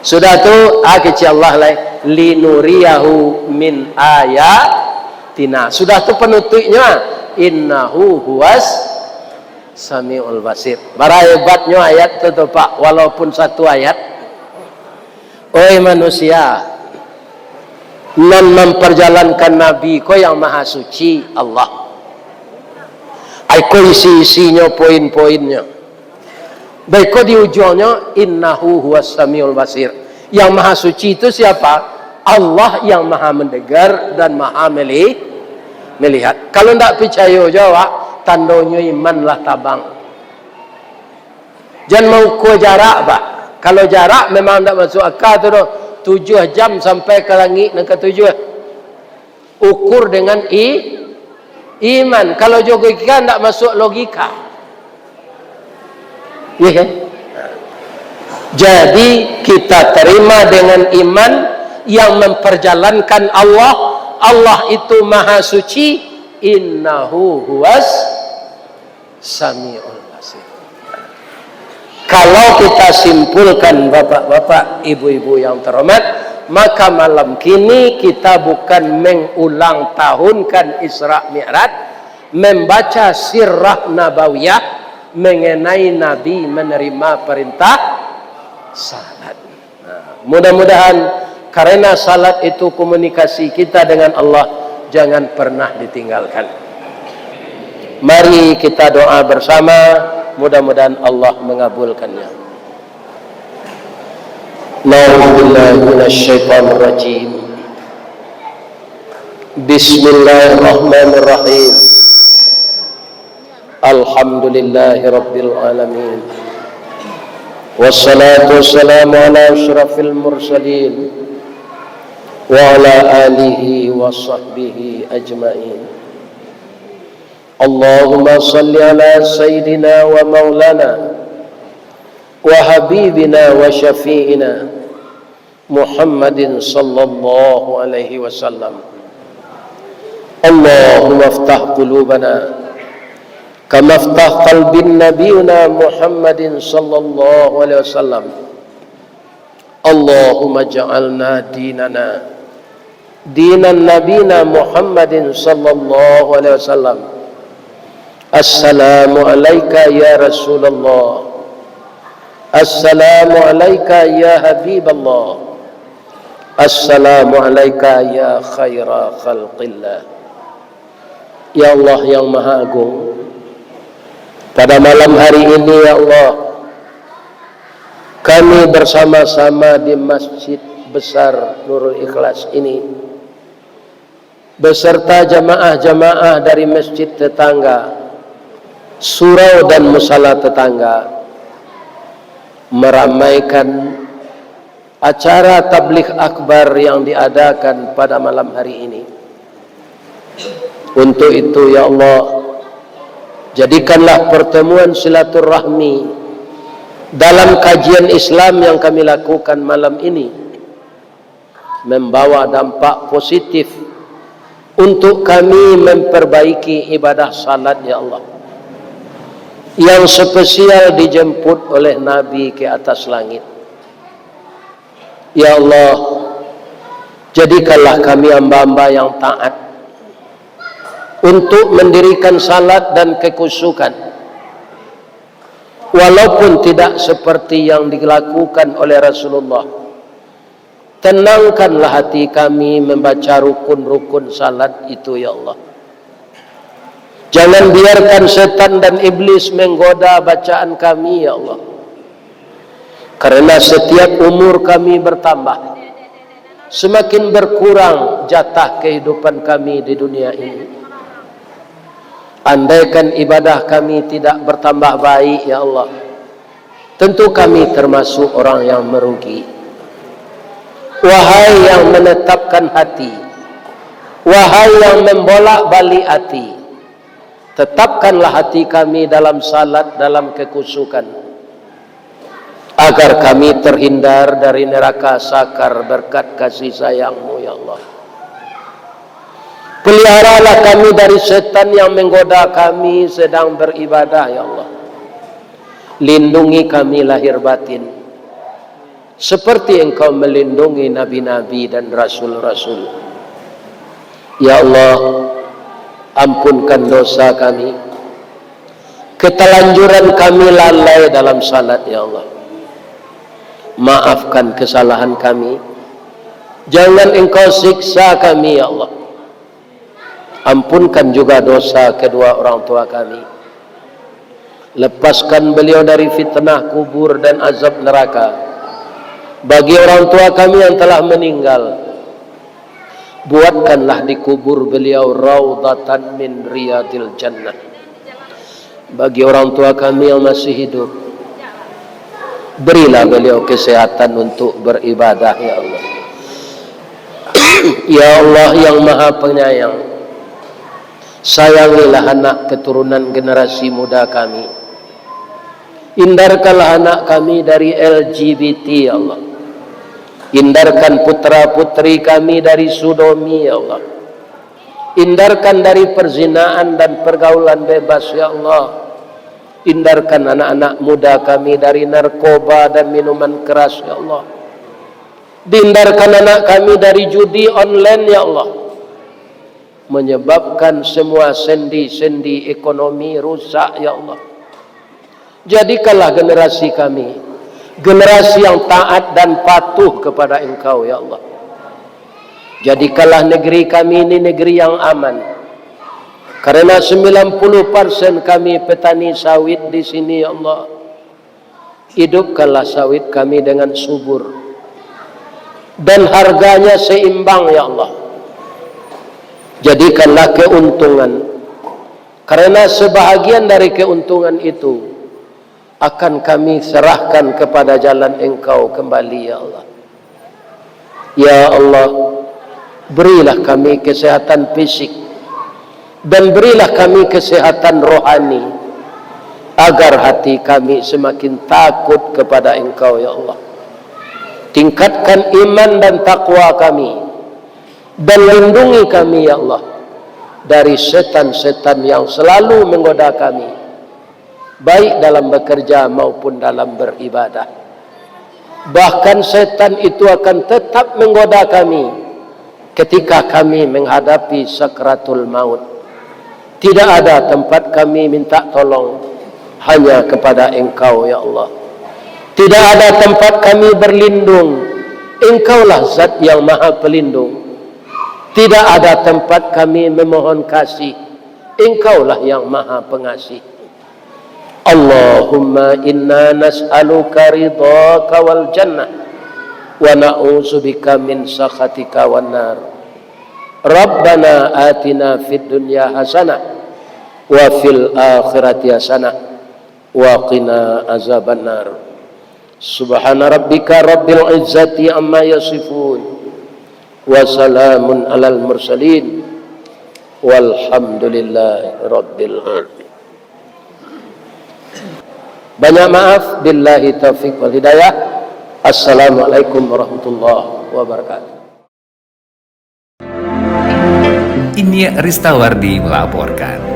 Sudah tu kecil Allah lah linuriyahu min ayatina. Sudah tu penutupnya innahu huwas samiul basir. Bara hebatnya ayat tu Pak, walaupun satu ayat. Oi manusia, nan memperjalankan Nabi ko yang maha suci Allah. Ko isi-isinya poin-poinnya. Baik di ujungnya innahu huwas samiul basir. Yang maha suci itu siapa? Allah yang maha mendengar dan maha melihat. Kalau tidak percaya jawab, tandanya imanlah tabang. Jangan mau ukur jarak, Pak. Kalau jarak memang tidak masuk akal tu 7 jam sampai ke langit yang ke-7. Ukur dengan iman. Kalau logika tidak masuk logika. Ya kan? Jadi kita terima dengan iman yang memperjalankan Allah. Allah itu maha suci. Innahu huwas samiul basir. Kalau kita simpulkan bapak-bapak, ibu-ibu yang terhormat, maka malam kini kita bukan mengulang tahunkan Isra Mi'raj, membaca sirah nabawiyah mengenai Nabi menerima perintah salat. Mudah-mudahan Karena salat itu komunikasi kita dengan Allah, jangan pernah ditinggalkan. Mari kita doa bersama, mudah-mudahan Allah mengabulkannya. Na'udzubillahi minasyaitonir rajim. Bismillahirrahmanirrahim. Alhamdulillahi rabbil alamin. Wassalatu wassalamu ala asyrafil mursalin wa ala alihi wa sahbihi ajma'in. Allahumma salli ala sayyidina wa maulana wa habibina wa syafi'ina Muhammadin sallallahu alaihi wasallam. Allahumma aftah qulubana kama aftah qalbin nabiyuna Muhammadin sallallahu alaihi wasallam. Allahumma ja'alna dinana dinan nabiyina Muhammadin sallallahu alaihi wasallam. Assalamu alayka ya Rasulullah. Assalamu alayka ya Habiballah. Assalamu alayka ya khaira khalqillah. Ya Allah yang Maha Agung, pada malam hari ini ya Allah, kami bersama-sama di Masjid Besar Nurul Ikhlas ini beserta jamaah-jamaah dari masjid tetangga, surau dan musala tetangga meramaikan acara tabligh akbar yang diadakan pada malam hari ini. Untuk itu ya Allah, jadikanlah pertemuan silaturahmi dalam kajian Islam yang kami lakukan malam ini membawa dampak positif untuk kami memperbaiki ibadah salat ya Allah, yang spesial dijemput oleh Nabi ke atas langit. Ya Allah, jadikanlah kami hamba-hamba yang taat untuk mendirikan salat dan kekusukan, walaupun tidak seperti yang dilakukan oleh Rasulullah. Tenangkanlah hati kami membaca rukun-rukun salat itu ya Allah. Jangan biarkan setan dan iblis menggoda bacaan kami ya Allah, karena setiap umur kami bertambah, semakin berkurang jatah kehidupan kami di dunia ini. Andaikan ibadah kami tidak bertambah baik ya Allah, tentu kami termasuk orang yang merugi. Wahai yang menetapkan hati, wahai yang membolak-balik hati, tetapkanlah hati kami dalam salat, dalam kekusukan, agar kami terhindar dari neraka sakar berkat kasih sayang-Mu ya Allah. Peliharalah kami dari setan yang menggoda kami sedang beribadah ya Allah. Lindungi kami lahir batin, seperti Engkau melindungi nabi-nabi dan rasul-rasul. Ya Allah, ampunkan dosa kami, ketelanjuran kami lalai dalam salat ya Allah. Maafkan kesalahan kami, jangan Engkau siksa kami ya Allah. Ampunkan juga dosa kedua orang tua kami. Lepaskan beliau dari fitnah kubur dan azab neraka. Bagi orang tua kami yang telah meninggal, buatkanlah di kubur beliau raudhatan min riyadil jannah. Bagi orang tua kami yang masih hidup, berilah beliau kesehatan untuk beribadah ya Allah. Ya Allah yang Maha Penyayang, sayangilah anak keturunan generasi muda kami. Hindarkanlah anak kami dari LGBT ya Allah. Hindarkan putra-putri kami dari sodomi ya Allah. Hindarkan dari perzinaan dan pergaulan bebas ya Allah. Hindarkan anak-anak muda kami dari narkoba dan minuman keras ya Allah. Hindarkan anak kami dari judi online ya Allah, menyebabkan semua sendi-sendi ekonomi rusak ya Allah. Jadikanlah generasi kami generasi yang taat dan patuh kepada Engkau ya Allah. Jadikanlah negeri kami ini negeri yang aman. Karena 90% kami petani sawit di sini, ya Allah. Hidupkanlah sawit kami dengan subur dan harganya seimbang, ya Allah. Jadikanlah keuntungan, karena sebahagian dari keuntungan itu akan kami serahkan kepada jalan Engkau kembali, ya Allah. Ya Allah, berilah kami kesehatan fisik dan berilah kami kesehatan rohani, agar hati kami semakin takut kepada Engkau, ya Allah. Tingkatkan iman dan takwa kami, dan lindungi kami, ya Allah, dari setan-setan yang selalu menggoda kami, baik dalam bekerja maupun dalam beribadah. Bahkan setan itu akan tetap menggoda kami ketika kami menghadapi sakratul maut. Tidak ada tempat kami minta tolong, hanya kepada Engkau, ya Allah. Tidak ada tempat kami berlindung, Engkaulah zat yang maha pelindung. Tidak ada tempat kami memohon kasih, Engkaulah yang maha pengasih. Allahumma inna nas'aluka ridhaka wal jannah wa na'udzubika min sakhatika wan nar. Rabbana atina fid dunya hasanah wa fil akhirati hasanah wa qina azaban nar. Subhana rabbika rabbil izzati amma yasifun wa salamun alal mursalin walhamdulillahi rabbil alamin. Banyak maaf, billahi taufiq wal hidayah. Assalamualaikum warahmatullahi wabarakatuh. Ini Ristawardi melaporkan.